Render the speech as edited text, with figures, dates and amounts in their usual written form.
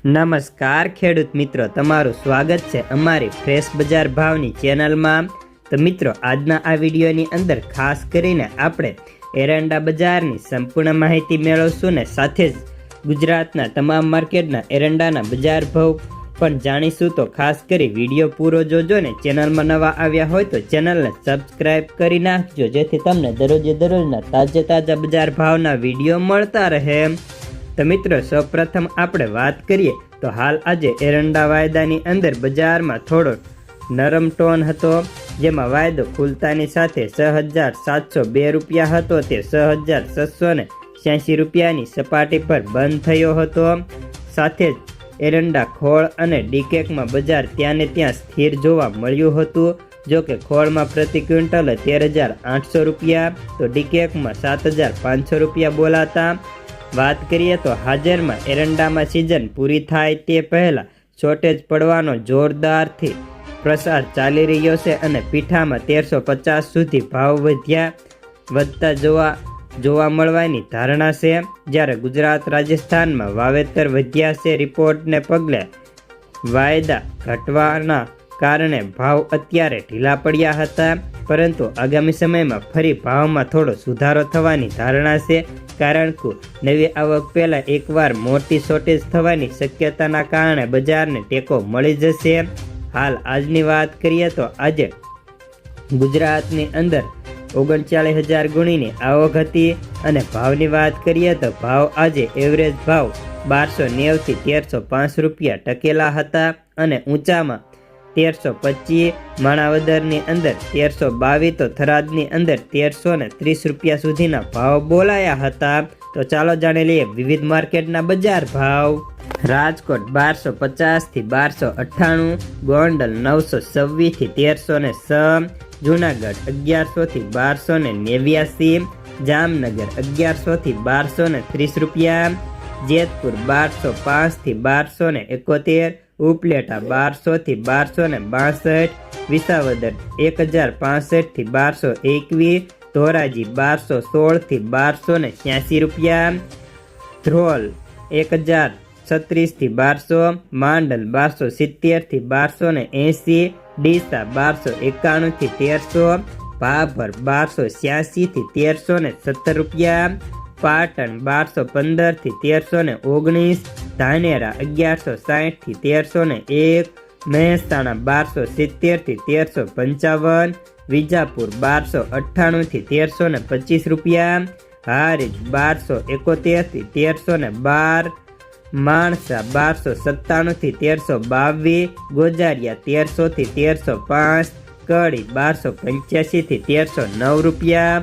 નમસ્કાર ખેડૂત મિત્રો, તમારું સ્વાગત છે અમારી ફ્રેશ બજાર ભાવની ચેનલમાં। તો મિત્રો, આજના આ વિડીયોની અંદર ખાસ કરીને આપણે એરંડા બજારની સંપૂર્ણ માહિતી મેળવશું ને સાથે જ ગુજરાતના તમામ માર્કેટના એરંડાના બજાર ભાવ પણ જાણીશું। તો ખાસ કરી વિડીયો પૂરો જોજો ને ચેનલમાં નવા આવ્યા હોય તો ચેનલને સબસ્ક્રાઈબ કરી નાખજો, જેથી તમને દરરોજે દરરોજના તાજા બજાર ભાવના વિડીયો મળતા રહે। તો મિત્રો, સૌપ્રથમ આપણે વાત કરીએ તો હાલ આજે એરંડા વાયદાની અંદર બજારમાં થોડો નરમ ટોન હતો, જેમાં વાયદો ખુલતાની સાથે 6,702 રૂપિયા હતો તે 6,686 રૂપિયાની સપાટી પર બંધ થયો હતો। સાથે જ એરંડા ખોળ અને ડીકેકમાં બજાર ત્યાં ને ત્યાં સ્થિર જોવા મળ્યું હતું। જો કે ખોળમાં પ્રતિ ક્વિન્ટલ 13,800 રૂપિયા તો ડીકેકમાં 7,500 રૂપિયા બોલાતા। વાત કરીએ તો હાજરમાં એરંડામાં સિઝન પૂરી થાય તે પહેલા શોર્ટેજ પડવાનો જોરદારથી પ્રસાર ચાલી રહ્યો છે અને પીઠામાં 1350 સુધી ભાવ વધતા જોવા મળવાની ધારણા છે। જ્યારે ગુજરાત રાજસ્થાનમાં વાવેતર વધ્યા છે। રિપોર્ટને પગલે વાયદા ઘટવાના કારણે ભાવ અત્યારે ઢીલા પડ્યા હતા, પરંતુ આગામી સમયમાં ફરી ભાવમાં થોડો સુધારો થવાની ધારણા છે, કારણ કે નવી આવક પહેલા એકવાર મોટી શોર્ટેજ થવાની શક્યતાના કારણે બજારને ટેકો મળી જશે। હાલ આજની વાત કરીએ તો આજે ગુજરાતની અંદર 39,000 ગુણીની આવક હતી અને ભાવની વાત કરીએ તો ભાવ આજે એવરેજ ભાવ 1290 થી 1305 રૂપિયા ટકેલા હતા અને ઊંચામાં 1325, માણાવદરની અંદર 1322 તો થરાદની અંદર 1330 રૂપિયા સુધીના ભાવ બોલાયા હતા। તો ચાલો જાણી લઈએ વિવિધ માર્કેટના બજાર ભાવ। રાજકોટ 1250 થી 1298, ગોંડલ 926 થી 1306, જૂનાગઢ 1100 થી 1289, જામનગર 1100 થી 1230 રૂપિયા, જેતપુર 1205 થી 1271, ઉપલેટા 1200 થી 1262, વિસાવદર 1065 થી 1221, ધોરાજી 1216 થી 1286 રૂપિયા, ધ્રોલ 1036 થી 1200, માંડલ 1270 થી 1280, ડીસા 1291 થી 1300, ભાભર 1286 થી 1317 રૂપિયા, પાટણ 1215 થી 1319, ધાનેરા 1160 થી 1301, મહેસાણા 1270 થી 1355, વિજાપુર 1298 થી 1325 રૂપિયા, હારીજ 1271 થી 1312, માણસા 1297 થી 1322, ગોજારિયા 1300 થી 1305, કડી 1285 થી 1309 રૂપિયા।